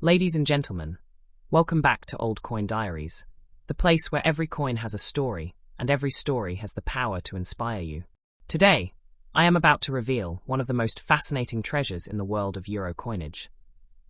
Ladies and gentlemen, welcome back to Old Coin Diaries, the place where every coin has a story, and every story has the power to inspire you. Today, I am about to reveal one of the most fascinating treasures in the world of euro coinage,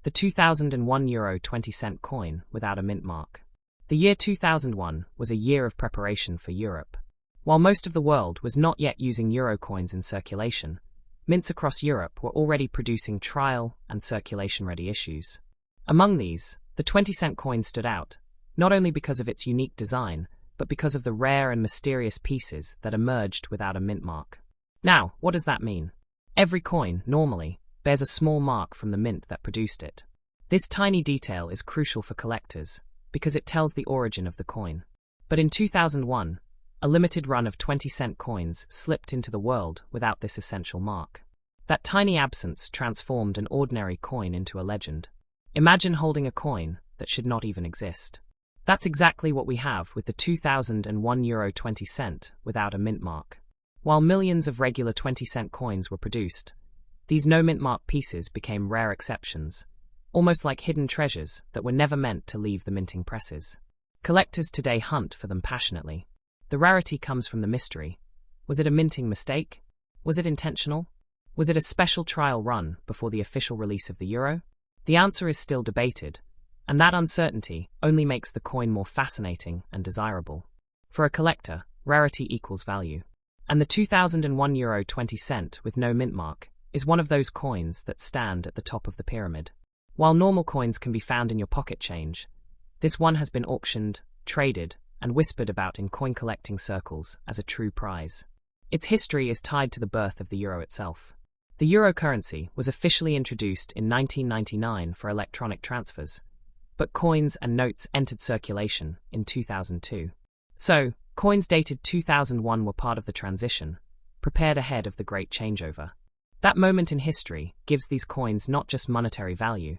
the 2001 euro 20-cent coin without a mint mark. The year 2001 was a year of preparation for Europe. While most of the world was not yet using euro coins in circulation, mints across Europe were already producing trial and circulation-ready issues. Among these, the 20-cent coin stood out, not only because of its unique design, but because of the rare and mysterious pieces that emerged without a mint mark. Now, what does that mean? Every coin, normally, bears a small mark from the mint that produced it. This tiny detail is crucial for collectors, because it tells the origin of the coin. But in 2001, a limited run of 20-cent coins slipped into the world without this essential mark. That tiny absence transformed an ordinary coin into a legend. Imagine holding a coin that should not even exist. That's exactly what we have with the 2001 euro 20-cent without a mint mark. While millions of regular 20-cent coins were produced, these no-mint mark pieces became rare exceptions, almost like hidden treasures that were never meant to leave the minting presses. Collectors today hunt for them passionately. The rarity comes from the mystery. Was it a minting mistake? Was it intentional? Was it a special trial run before the official release of the euro? The answer is still debated, and that uncertainty only makes the coin more fascinating and desirable. For a collector, rarity equals value. And the 2001 euro 20-cent with no mint mark is one of those coins that stand at the top of the pyramid. While normal coins can be found in your pocket change, this one has been auctioned, traded, and whispered about in coin collecting circles as a true prize. Its history is tied to the birth of the euro itself. The euro currency was officially introduced in 1999 for electronic transfers, but coins and notes entered circulation in 2002. So, coins dated 2001 were part of the transition, prepared ahead of the great changeover. That moment in history gives these coins not just monetary value,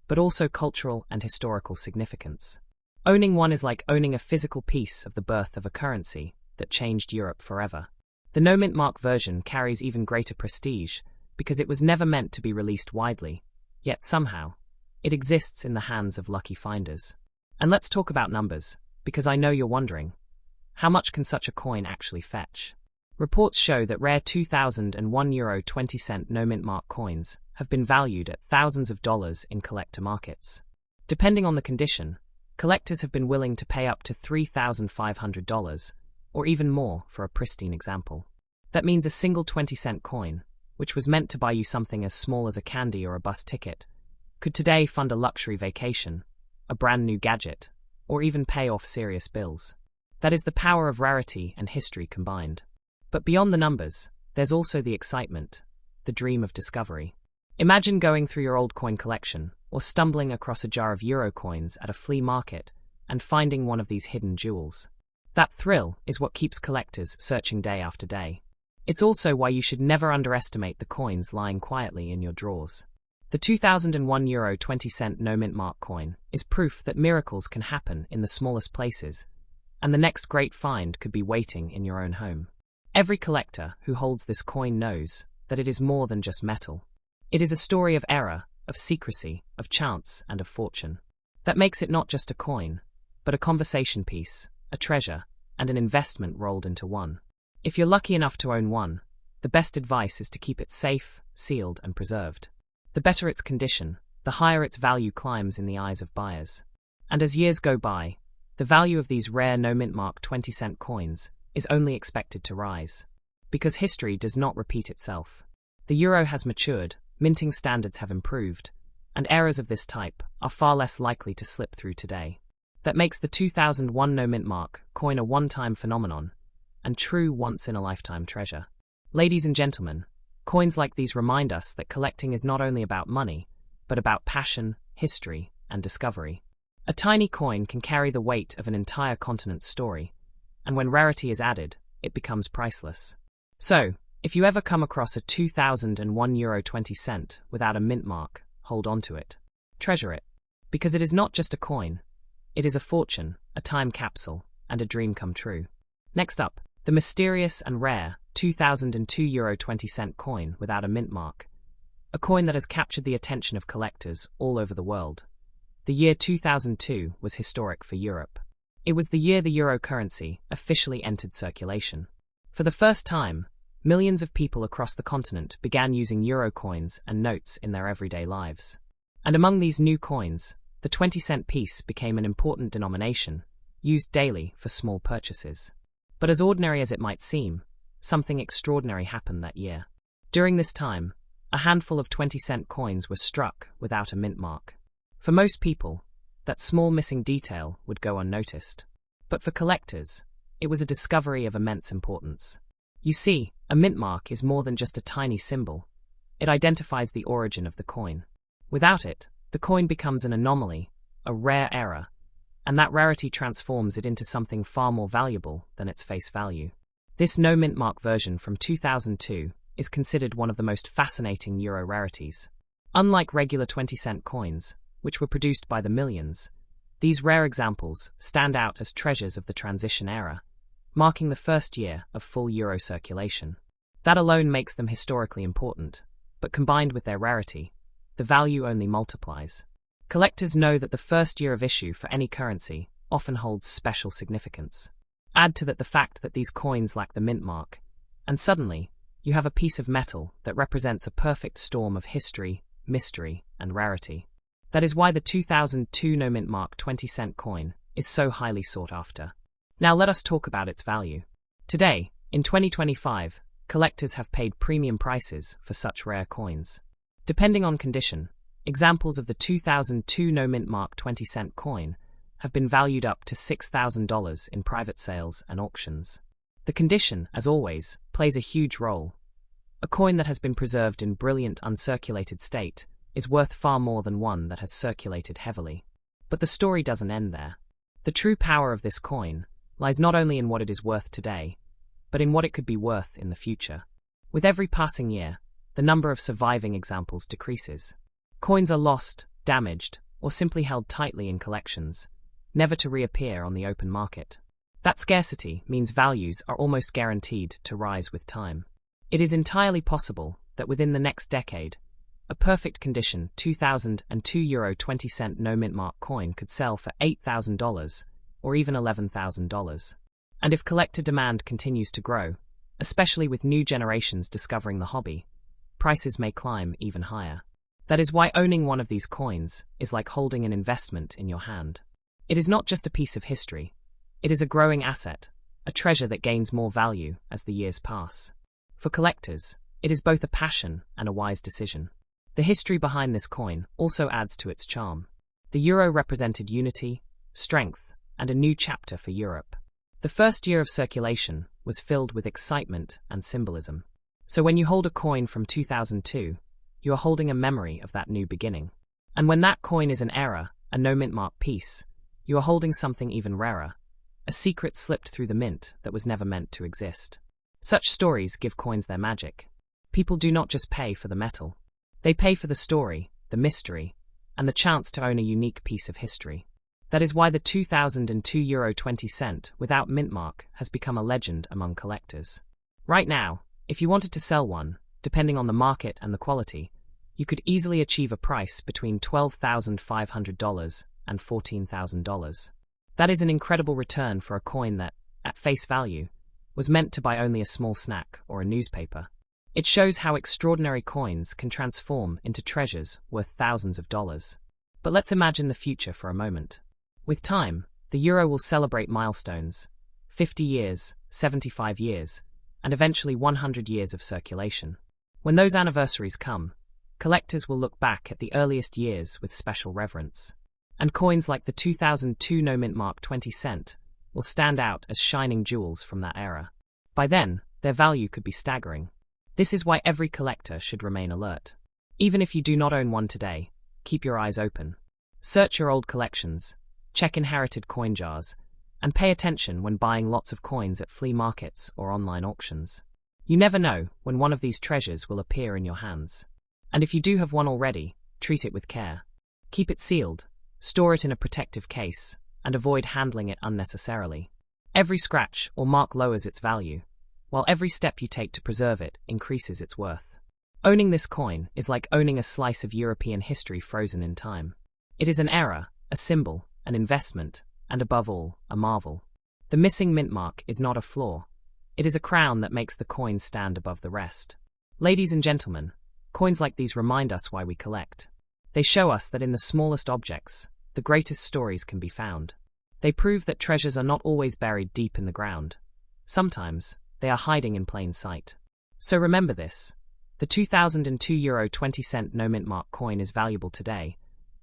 but also cultural and historical significance. Owning one is like owning a physical piece of the birth of a currency that changed Europe forever. The no-mint mark version carries even greater prestige because it was never meant to be released widely, yet somehow, it exists in the hands of lucky finders. And let's talk about numbers, because I know you're wondering, how much can such a coin actually fetch? Reports show that rare 2001 euro 20-cent no-mint mark coins have been valued at thousands of dollars in collector markets. Depending on the condition, collectors have been willing to pay up to $3,500, or even more for a pristine example. That means a single 20-cent coin, which was meant to buy you something as small as a candy or a bus ticket, could today fund a luxury vacation, a brand new gadget, or even pay off serious bills. That is the power of rarity and history combined. But beyond the numbers, there's also the excitement, the dream of discovery. Imagine going through your old coin collection, or stumbling across a jar of euro coins at a flea market and finding one of these hidden jewels. That thrill is what keeps collectors searching day after day. It's also why you should never underestimate the coins lying quietly in your drawers. The 2001 euro 20-cent no-mint mark coin is proof that miracles can happen in the smallest places, and the next great find could be waiting in your own home. Every collector who holds this coin knows that it is more than just metal. It is a story of error, of secrecy, of chance, and of fortune. That makes it not just a coin, but a conversation piece, a treasure, and an investment rolled into one. If you're lucky enough to own one, the best advice is to keep it safe, sealed, and preserved. The better its condition, the higher its value climbs in the eyes of buyers. And as years go by, the value of these rare no-mint mark 20-cent coins is only expected to rise. Because history does not repeat itself. The euro has matured, minting standards have improved, and errors of this type are far less likely to slip through today. That makes the 2001 no-mint mark coin a one-time phenomenon, and true once-in-a-lifetime treasure. Ladies and gentlemen, coins like these remind us that collecting is not only about money, but about passion, history, and discovery. A tiny coin can carry the weight of an entire continent's story, and when rarity is added, it becomes priceless. So, if you ever come across a 2001 euro 20-cent without a mint mark, hold on to it. Treasure it. Because it is not just a coin. It is a fortune, a time capsule, and a dream come true. Next up, the mysterious and rare 2002 euro 20-cent coin without a mint mark. A coin that has captured the attention of collectors all over the world. The year 2002 was historic for Europe. It was the year the euro currency officially entered circulation. For the first time, millions of people across the continent began using euro coins and notes in their everyday lives. And among these new coins, the 20-cent piece became an important denomination, used daily for small purchases. But as ordinary as it might seem, something extraordinary happened that year. During this time, a handful of 20-cent coins were struck without a mint mark. For most people, that small missing detail would go unnoticed. But for collectors, it was a discovery of immense importance. You see, a mint mark is more than just a tiny symbol. It identifies the origin of the coin. Without it, the coin becomes an anomaly, a rare error, and that rarity transforms it into something far more valuable than its face value. This no mint mark version from 2002 is considered one of the most fascinating euro rarities. Unlike regular 20-cent coins, which were produced by the millions, these rare examples stand out as treasures of the transition era, marking the first year of full euro circulation. That alone makes them historically important, but combined with their rarity, the value only multiplies. Collectors know that the first year of issue for any currency often holds special significance. Add to that the fact that these coins lack the mint mark, and suddenly, you have a piece of metal that represents a perfect storm of history, mystery, and rarity. That is why the 2002 no mint mark 20-cent coin is so highly sought after. Now let us talk about its value. Today, in 2025, collectors have paid premium prices for such rare coins. Depending on condition, examples of the 2002 no mint mark 20-cent coin have been valued up to $6,000 in private sales and auctions. The condition, as always, plays a huge role. A coin that has been preserved in brilliant uncirculated state is worth far more than one that has circulated heavily. But the story doesn't end there. The true power of this coin lies not only in what it is worth today, but in what it could be worth in the future. With every passing year, the number of surviving examples decreases. Coins are lost, damaged, or simply held tightly in collections, never to reappear on the open market. That scarcity means values are almost guaranteed to rise with time. It is entirely possible that within the next decade, a perfect condition 2002 euro 20-cent no mint mark coin could sell for $8,000 or even $11,000. And if collector demand continues to grow, especially with new generations discovering the hobby, prices may climb even higher. That is why owning one of these coins is like holding an investment in your hand. It is not just a piece of history. It is a growing asset, a treasure that gains more value as the years pass. For collectors, it is both a passion and a wise decision. The history behind this coin also adds to its charm. The euro represented unity, strength, and a new chapter for Europe. The first year of circulation was filled with excitement and symbolism. So when you hold a coin from 2002, you are holding a memory of that new beginning. And when that coin is an error, a no mint mark piece, you are holding something even rarer, a secret slipped through the mint that was never meant to exist. Such stories give coins their magic. People do not just pay for the metal. They pay for the story, the mystery, and the chance to own a unique piece of history. That is why the 2002 euro 20-cent without mint mark has become a legend among collectors. Right now, if you wanted to sell one, depending on the market and the quality, you could easily achieve a price between $12,500 and $14,000. That is an incredible return for a coin that, at face value, was meant to buy only a small snack or a newspaper. It shows how extraordinary coins can transform into treasures worth thousands of dollars. But let's imagine the future for a moment. With time, the euro will celebrate milestones, 50 years, 75 years, and eventually 100 years of circulation. When those anniversaries come, collectors will look back at the earliest years with special reverence. And coins like the 2002 no mint mark 20-cent will stand out as shining jewels from that era. By then, their value could be staggering. This is why every collector should remain alert. Even if you do not own one today, keep your eyes open. Search your old collections, check inherited coin jars, and pay attention when buying lots of coins at flea markets or online auctions. You never know when one of these treasures will appear in your hands. And if you do have one already, treat it with care. Keep it sealed, store it in a protective case, and avoid handling it unnecessarily. Every scratch or mark lowers its value, while every step you take to preserve it increases its worth. Owning this coin is like owning a slice of European history frozen in time. It is an era, a symbol, an investment, and above all, a marvel. The missing mint mark is not a flaw. It is a crown that makes the coin stand above the rest. Ladies and gentlemen, coins like these remind us why we collect. They show us that in the smallest objects, the greatest stories can be found. They prove that treasures are not always buried deep in the ground. Sometimes, they are hiding in plain sight. So remember this. The 2002 euro 20-cent no mint mark coin is valuable today.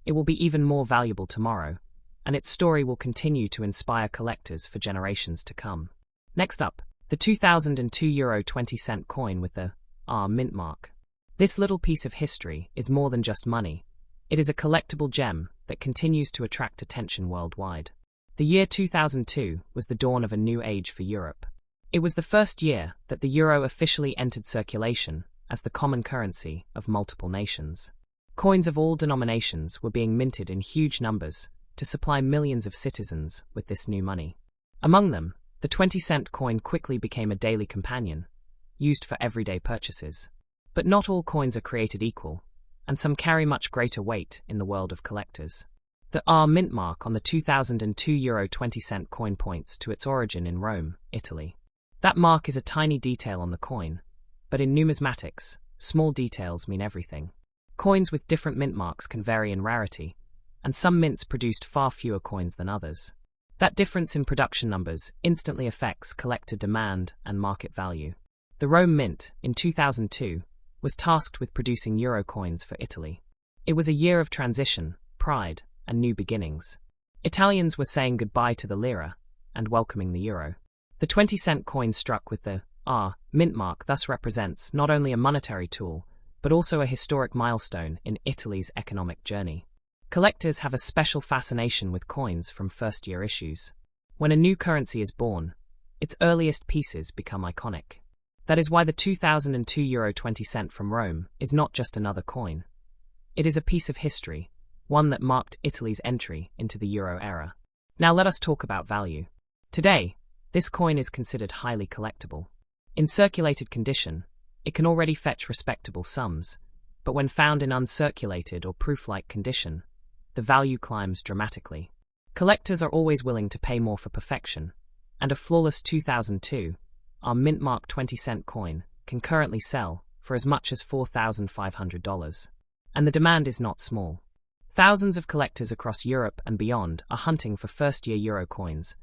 It will be even more valuable tomorrow, and its story will continue to inspire collectors for generations to come. Next up, the 2002 euro 20-cent coin with the R mint mark. This little piece of history is more than just money. It is a collectible gem that continues to attract attention worldwide. The year 2002 was the dawn of a new age for Europe. It was the first year that the euro officially entered circulation as the common currency of multiple nations. Coins of all denominations were being minted in huge numbers to supply millions of citizens with this new money. Among them, the 20-cent coin quickly became a daily companion, used for everyday purchases. But not all coins are created equal, and some carry much greater weight in the world of collectors. The R mint mark on the 2002 euro 20-cent coin points to its origin in Rome, Italy. That mark is a tiny detail on the coin, but in numismatics, small details mean everything. Coins with different mint marks can vary in rarity, and some mints produced far fewer coins than others. That difference in production numbers instantly affects collector demand and market value. The Rome Mint, in 2002, was tasked with producing euro coins for Italy. It was a year of transition, pride, and new beginnings. Italians were saying goodbye to the lira and welcoming the euro. The 20-cent coin struck with the R mint mark thus represents not only a monetary tool, but also a historic milestone in Italy's economic journey. Collectors have a special fascination with coins from first-year issues. When a new currency is born, its earliest pieces become iconic. That is why the 2002 euro 20-cent from Rome is not just another coin. It is a piece of history, one that marked Italy's entry into the euro era. Now let us talk about value. Today, this coin is considered highly collectible. In circulated condition, it can already fetch respectable sums, but when found in uncirculated or proof-like condition, the value climbs dramatically. Collectors are always willing to pay more for perfection, and a flawless 2002, our mint mark 20-cent coin, can currently sell for as much as $4,500. And the demand is not small. Thousands of collectors across Europe and beyond are hunting for first-year euro coins,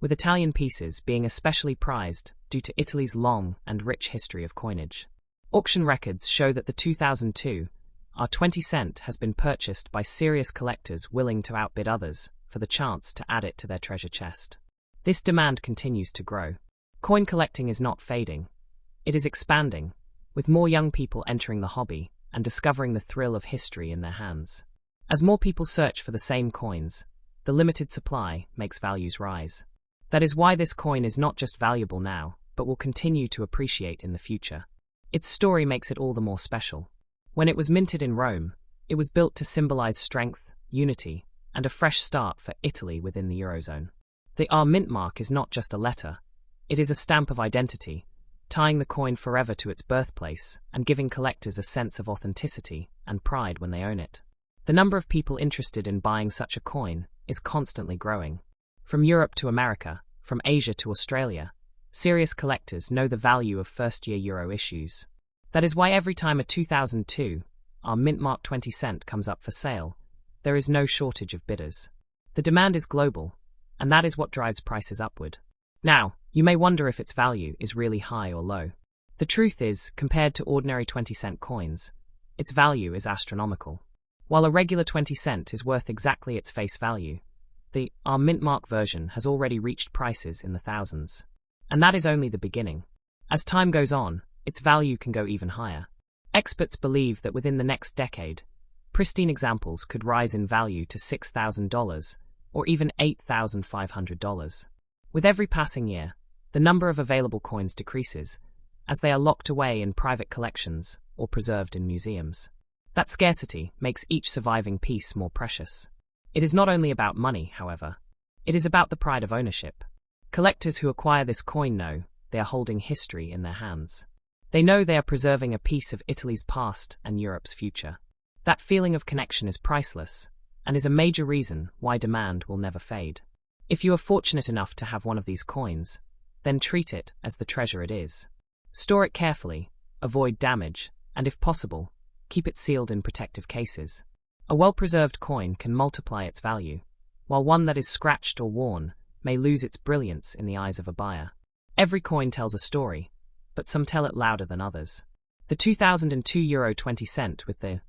with Italian pieces being especially prized due to Italy's long and rich history of coinage. Auction records show that the 2002, our 20-cent has been purchased by serious collectors willing to outbid others for the chance to add it to their treasure chest. This demand continues to grow. Coin collecting is not fading. It is expanding, with more young people entering the hobby and discovering the thrill of history in their hands. As more people search for the same coins, the limited supply makes values rise. That is why this coin is not just valuable now, but will continue to appreciate in the future. Its story makes it all the more special. When it was minted in Rome, it was built to symbolize strength, unity, and a fresh start for Italy within the Eurozone. The R mint mark is not just a letter. It is a stamp of identity, tying the coin forever to its birthplace and giving collectors a sense of authenticity and pride when they own it. The number of people interested in buying such a coin is constantly growing. From Europe to America, from Asia to Australia, serious collectors know the value of first-year euro issues. That is why every time a 2002, our mint mark 20-cent comes up for sale, there is no shortage of bidders. The demand is global, and that is what drives prices upward. Now, you may wonder if its value is really high or low. The truth is, compared to ordinary 20-cent coins, its value is astronomical. While a regular 20-cent is worth exactly its face value, the R mint mark version has already reached prices in the thousands. And that is only the beginning. As time goes on, its value can go even higher. Experts believe that within the next decade, pristine examples could rise in value to $6,000 or even $8,500. With every passing year, the number of available coins decreases, as they are locked away in private collections or preserved in museums. That scarcity makes each surviving piece more precious. It is not only about money, however. It is about the pride of ownership. Collectors who acquire this coin know they are holding history in their hands. They know they are preserving a piece of Italy's past and Europe's future. That feeling of connection is priceless, and is a major reason why demand will never fade. If you are fortunate enough to have one of these coins, then treat it as the treasure it is. Store it carefully, avoid damage, and if possible, keep it sealed in protective cases. A well-preserved coin can multiply its value, while one that is scratched or worn may lose its brilliance in the eyes of a buyer. Every coin tells a story, but some tell it louder than others. The 2002 Euro 20 cent with the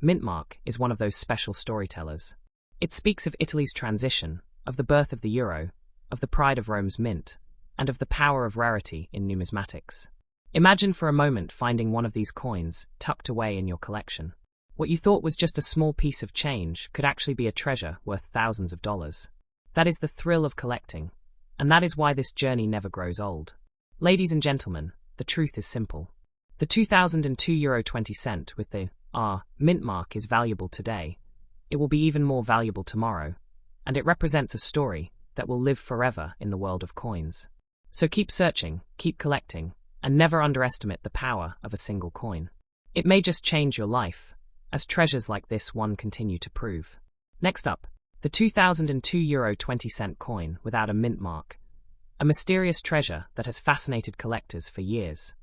mint mark is one of those special storytellers. It speaks of Italy's transition, of the birth of the euro, of the pride of Rome's mint, and of the power of rarity in numismatics. Imagine for a moment finding one of these coins tucked away in your collection. What you thought was just a small piece of change could actually be a treasure worth thousands of dollars. That is the thrill of collecting, and that is why this journey never grows old. Ladies and gentlemen, the truth is simple. The 2002 Euro 20 cent with the mint mark is valuable today. It will be even more valuable tomorrow, and it represents a story that will live forever in the world of coins. So keep searching, keep collecting, and never underestimate the power of a single coin. It may just change your life, as treasures like this one continue to prove. Next up, the 2002 Euro 20 cent coin without a mint mark, a mysterious treasure that has fascinated collectors for years.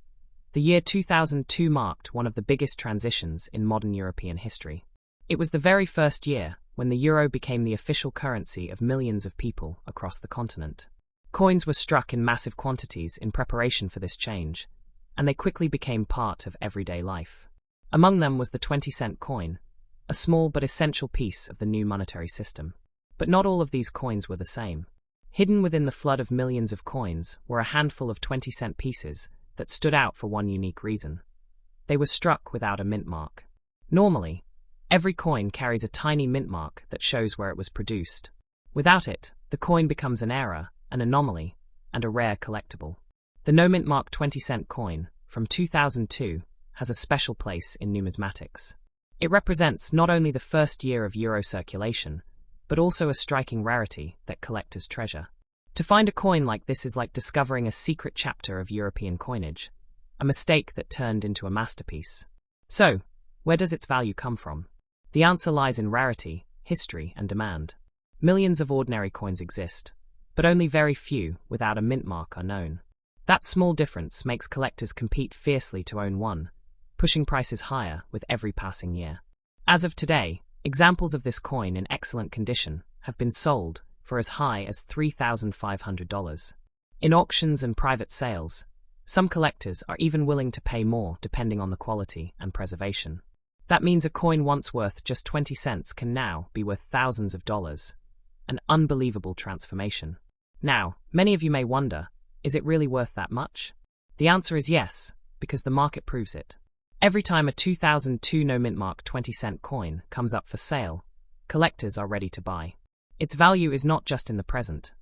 The year 2002 marked one of the biggest transitions in modern European history. It was the very first year when the euro became the official currency of millions of people across the continent. Coins were struck in massive quantities in preparation for this change, and they quickly became part of everyday life. Among them was the 20-cent coin, a small but essential piece of the new monetary system. But not all of these coins were the same. Hidden within the flood of millions of coins were a handful of 20-cent pieces that stood out for one unique reason. They were struck without a mint mark. Normally, every coin carries a tiny mint mark that shows where it was produced. Without it, the coin becomes an error, an anomaly, and a rare collectible. The no mint mark 20-cent coin, from 2002, has a special place in numismatics. It represents not only the first year of euro circulation, but also a striking rarity that collectors treasure. To find a coin like this is like discovering a secret chapter of European coinage, a mistake that turned into a masterpiece. So, where does its value come from? The answer lies in rarity, history, and demand. Millions of ordinary coins exist, but only very few without a mint mark are known. That small difference makes collectors compete fiercely to own one, pushing prices higher with every passing year. As of today, examples of this coin in excellent condition have been sold for as high as $3,500. In auctions and private sales, some collectors are even willing to pay more depending on the quality and preservation. That means a coin once worth just 20 cents can now be worth thousands of dollars. An unbelievable transformation. Now, many of you may wonder, is it really worth that much? The answer is yes, because the market proves it. Every time a 2002 no mint mark 20-cent coin comes up for sale, collectors are ready to buy. Its value is not just in the present.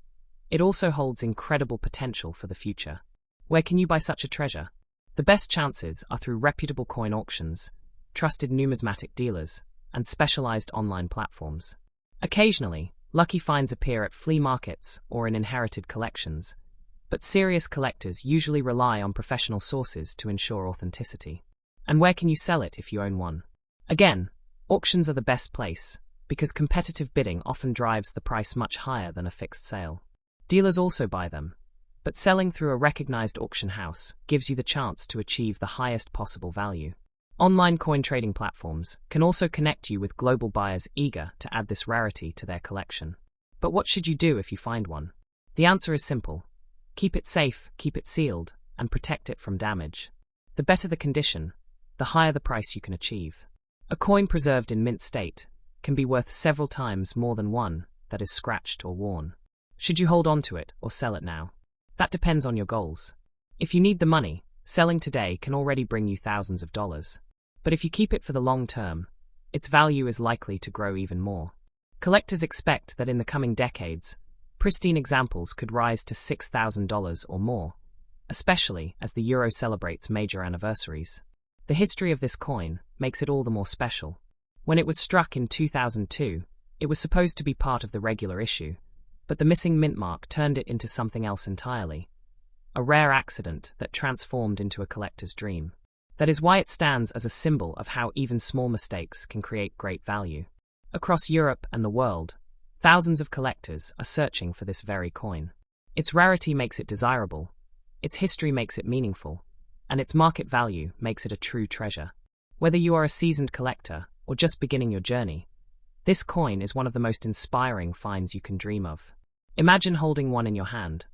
It also holds incredible potential for the future. Where can you buy such a treasure? The best chances are through reputable coin auctions, trusted numismatic dealers, and specialized online platforms. Occasionally, lucky finds appear at flea markets or in inherited collections, but serious collectors usually rely on professional sources to ensure authenticity. And where can you sell it if you own one? Again, auctions are the best place, because competitive bidding often drives the price much higher than a fixed sale. Dealers also buy them, but selling through a recognized auction house gives you the chance to achieve the highest possible value. Online coin trading platforms can also connect you with global buyers eager to add this rarity to their collection. But what should you do if you find one? The answer is simple. Keep it safe, keep it sealed, and protect it from damage. The better the condition, the higher the price you can achieve. A coin preserved in mint state can be worth several times more than one that is scratched or worn. Should you hold on to it or sell it now? That depends on your goals. If you need the money, selling today can already bring you thousands of dollars. But if you keep it for the long term, its value is likely to grow even more. Collectors expect that in the coming decades, pristine examples could rise to $6,000 or more, especially as the euro celebrates major anniversaries. The history of this coin makes it all the more special. When it was struck in 2002, it was supposed to be part of the regular issue, but the missing mint mark turned it into something else entirely. A rare accident that transformed into a collector's dream. That is why it stands as a symbol of how even small mistakes can create great value. Across Europe and the world, thousands of collectors are searching for this very coin. Its rarity makes it desirable, its history makes it meaningful, and its market value makes it a true treasure. Whether you are a seasoned collector or just beginning your journey, this coin is one of the most inspiring finds you can dream of. Imagine holding one in your hand,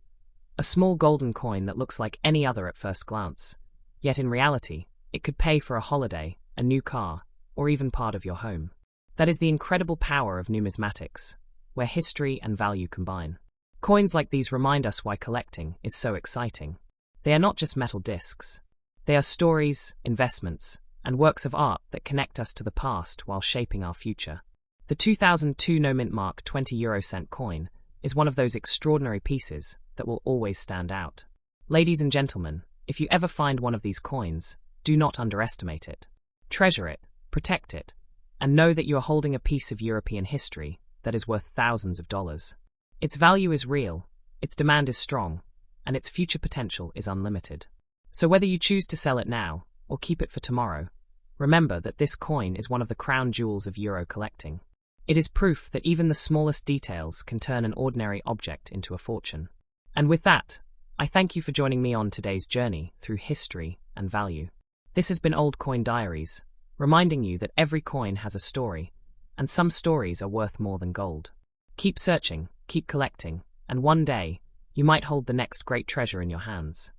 a small golden coin that looks like any other at first glance, yet in reality, it could pay for a holiday, a new car, or even part of your home. That is the incredible power of numismatics, where history and value combine. Coins like these remind us why collecting is so exciting. They are not just metal discs. They are stories, investments, and works of art that connect us to the past while shaping our future. The 2002 no mint mark 20 coin is one of those extraordinary pieces that will always stand out. Ladies and gentlemen, if you ever find one of these coins, do not underestimate it. Treasure it, protect it, and know that you are holding a piece of European history that is worth thousands of dollars. Its value is real, its demand is strong, and its future potential is unlimited. So whether you choose to sell it now or keep it for tomorrow, remember that this coin is one of the crown jewels of Euro collecting. It is proof that even the smallest details can turn an ordinary object into a fortune. And with that, I thank you for joining me on today's journey through history and value. This has been Old Coin Diaries, reminding you that every coin has a story, and some stories are worth more than gold. Keep searching, keep collecting, and one day, you might hold the next great treasure in your hands.